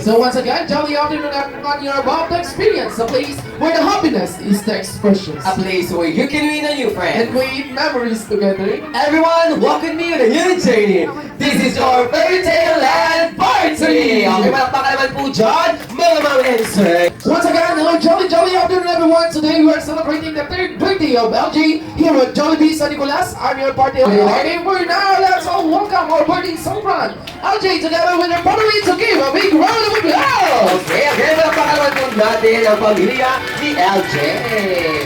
So once again, jolly afternoon everyone, you're about to experience a place where the happiness is the expression. A place where you can win a new friend. And create memories together. Everyone, walk with me on a new journey. This is your Fairy Tale Land Party! Okay, malakpakan naman po dyan, mga mamensay. Once again, hello jolly afternoon everyone. Today we are celebrating the 3rd birthday of LJ here at Jollibee San Nicolas. I'm your party. Okay, for now, let's all welcome our birthday celebrant, LJ, together with her family to give a big round of applause. Okay, malakpakan naman po natin ang pamilya ni LJ.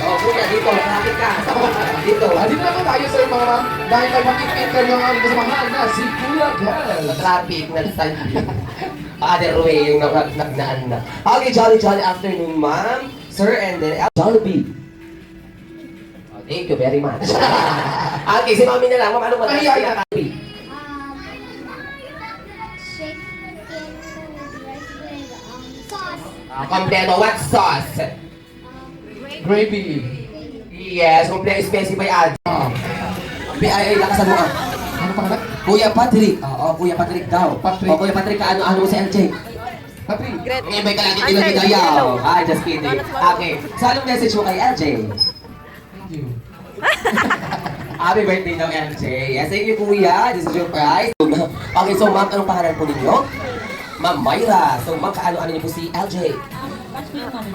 Oh, kuya, dito, malapit ka. Dito. Dito na po tayo sa mga ma'am. Dahil kay makikita yung mga kasamahan na si Kuya Gal. Traffic na other way yung nagnaan na. Okay, jolly afternoon, ma'am, sir, and then Jollibee. Oh, thank you very much. Okay, si mami na lang. Ma'am, ano ba? Ay. Sauce. Kompleto, what sauce? Gravy. Yes, kompleto, specify ad. Ay, lakasan mo ah. Ano pangalan? Kuya Patrick. Oo, Kuya Patrick daw. Patrick. O, Kuya Patrick, ano mo si LJ? Happy. Ngayon ba'y kalagi tinagitayaw? Ah, just kidding. Okay, so anong message mo kay LJ? Thank you. Happy birthday daw, LJ. Yes, thank you, Kuya. This is your prize. Okay, so ma'am, anong pangalan po ninyo? Ma'am Myra. So ma'am, kaano-ano niyo po si LJ?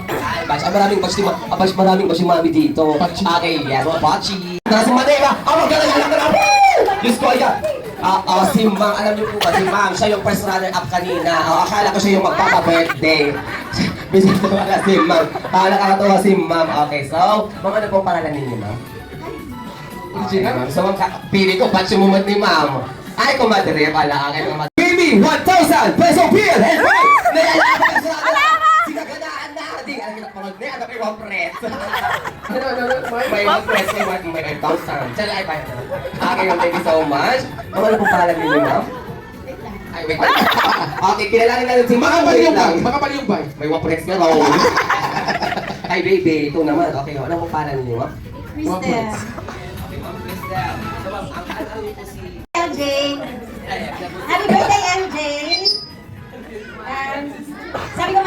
Ay, batch. Maraming batch si mami dito. Batch. Okay, yes, batchy. Tara si Madera. Magalang ka na. Diyos ko, ayan. Si Ma'am, alam niyo po ba, si Ma'am, siya yung first runner-up kanina. Akala ko siya yung magpapa-birthday. Bisip ko wala si Ma'am. Nakakatawa si Ma'am. Okay, so, Ma'am, ano pong pangalan ninyo, Ma'am? Original. Ma'am. So, Ma'am, pili ko, batch yung moment ni Ma'am. Ay, kumadre pala. Okay, kumadre. Give me 1,000 peso bill and pay! Si kaganaan natin. Alam niyo na, pamagre, ano kayo, 1 press. May 1 press, may 5,000. Diyan ay, bye. Okay, ma'am, thank you so much. Ma'am, ano pong pangalan ninyo, ma'am? Ay, wait lang. Okay, kilalanin natin si Ma'am. Wait lang. Makapal yung bay. May 1 press ka, raw. Ay, baby, ito naman. Okay, ano pong pangalan ninyo, ma'am? Crystal. Okay, ma'am, Crystal. So, ma'am, ang niyo po si... LJ. Happy birthday, LJ. Sabi ko,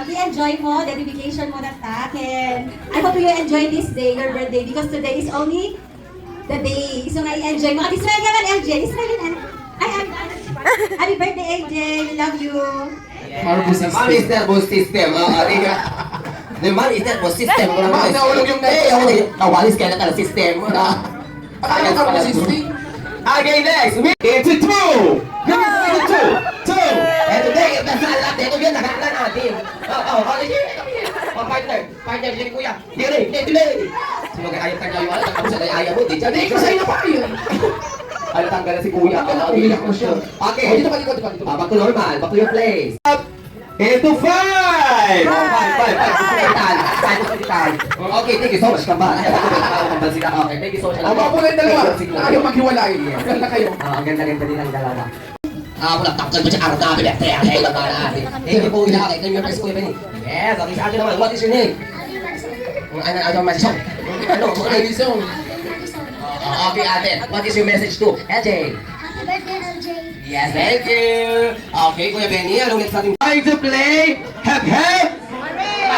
i-enjoy mo, dedication mo na ta. And I hope you enjoy this day, your birthday, because today is only the day. So, i-enjoy mo. At ismail ka man, LJ. Ismail ka man. Happy birthday, LJ. We love you. Marble system. Ma'am, is nervous system. The man is nervous system. Ma'am, nahulog yung nervous. Nawalis ka na talaga system mo na. Akala ko marble system. Okay, next. Into 2. Into 2. And today, nasaan natin. Ito yan, nakalaan natin. Partner, dyan kuya. Dili. Sino kaya ayaw kanya yung alam? Tapos ay ayaw mo, di dyan. Hindi, kasi na pa yun. Ano tanggalan si kuya? Iiyak ko siya. Okay. Dito ka. Back to normal. Back to your place. Into 5! 5. Okay, thank you so much, Kamba. Okay, thank you so much. Ang mga po na yung dalawa. Ayaw maghiwalay. Ganda kayo. Ang ganda-ganda din ang dalawa. Wala takal ba siya araw na bilet? Kaya lang na natin. Thank you po, ina. Kaya yung first kuya ni. Yes, okay, sa akin naman. What is your name? Ano, Marisol? Ano, Marisol. Okay, ate. What is your message to LJ? Happy birthday, LJ. Yes, thank you. Okay, Kuya Benny, anong next natin? Time to play. Hep.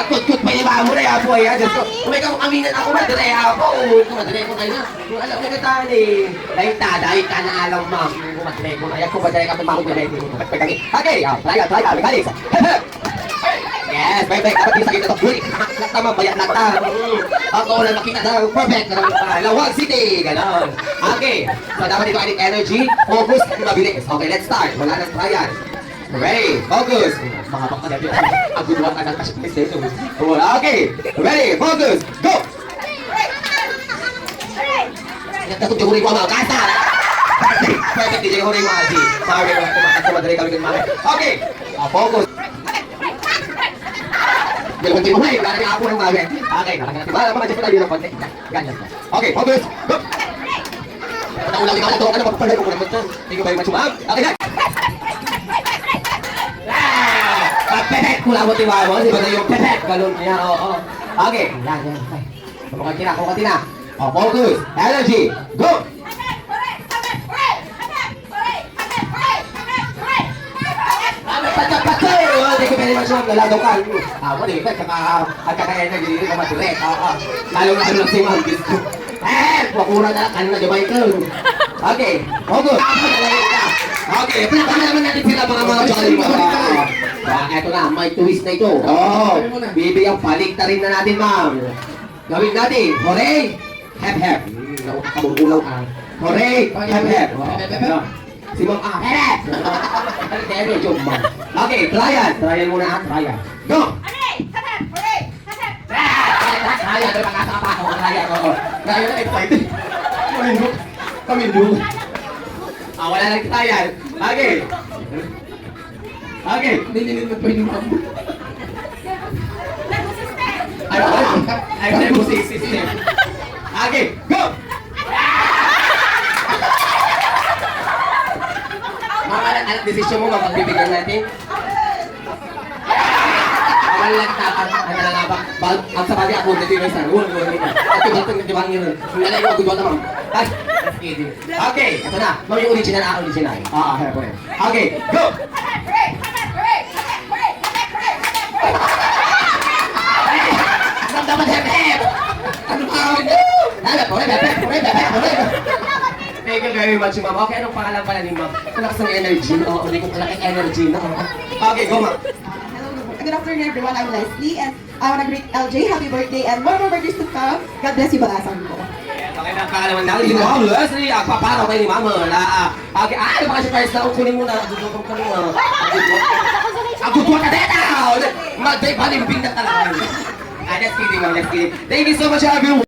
Kut-kut pa yung mo na yan po. Diyos ko. Kung may kamaminan ako, madre ako. Madre ko kayo na. Kung alam na kita ni. Dahil ka na alam, ma'am. Kung madre ko. Ayaw ko madre ka tumawag na rin. Okay, try ka. Mechanics. Yes, bye. Dapat yung sakit ito. Huli, nakaklat naman, bayak lata. Ako na makita na, perfect. Lawag City, ganon. Okay, so dapat dito adding energy, focus, at mabilis. Okay, let's start. Wala nang trial. Ready, focus. Mga bakta dito. Ang guduan ka ng PlayStation. Okay, ready, focus, go! Takot yung huli ko ang mga kasa. Perfect, DJ huli mo, Aji. Sorry, kumadali kami ng mga. Okay, focus. Dalawang timo na eh, wala na ako ng mga. Okay, nakakati. Wala pa na-check tayo ng konti. Ganyan. Okay, focus. Go! Naulang ikaw na ito. Ano pa pala ko naman ito? Thank you very much, ma'am. Okay, next. Pepet! Kula mo tiwa mo. Di ba na yung pepet? Galon niya, oo. Okay, yan. Kumakati na. Focus. Energy. Go! Patap Very much ma'am, nalagaw ka. Wala eh, kaka-energy dito ka matirek. Lalo-lalo lang si ma'am. Pakura na lang, kanina jabay ka. Okay, okay. Okay, pinapahan naman natin sila mga jolly mo. Eto na, may twist na ito. Bibiyang paligtarin na natin ma'am. Gawin natin, hooray! Hep-hep. Kabubulaw ka. Hooray! Hep-hep. Si Ma'am hep! Ano joke ma'am? Okay, trial. Trial muna ha, trial. Go! Hooray! Hep-hep! Hooray! Hep-hep! Trial, pero pangkasama ako. Trial, oo. Trial na excited. Kamindug. Wala lang trial. Okay. Okay. Nililit mo pa yung ma'am. Ay, wala mo si system. Okay, go! Mga anak desisyon mo, mapagbibigyan natin. Wala lang tapat, ang nalabak. Ang sabali ako, hindi rin sa ruwan. At yung batong nagdibang yun. Ang lalay mo, gudwa naman. Okay, ito na. Ma'am yung original, original. Okay, go! Hooray! Hep-hep! Hooray! Hep-hep! Hooray! Hep-hep! Hooray! Hep-hep! Dapat hep-hep! Ano ba? Hep-hep! Thank you very much, ma'am. Okay, anong pangalan pala ni ma'am? Kalakas ng energy. Oo, hindi ko kalakas energy. Okay, go ma'am. Good afternoon, everyone. I'm Leslie, and I want to greet LJ. Happy birthday, and more birthdays to come. God bless you, Balasan ko. Okay, nakakalaman namin si Ma'am Leslie. Agpaparaw kayo ni Ma'am. Okay, ano ba kasi first na kunin mo na? Agudwa ka mo. Agudwa ka dito! Mag-balimbing na talaga. Just kidding, ma'am. Just kidding. Thank you so much, everyone.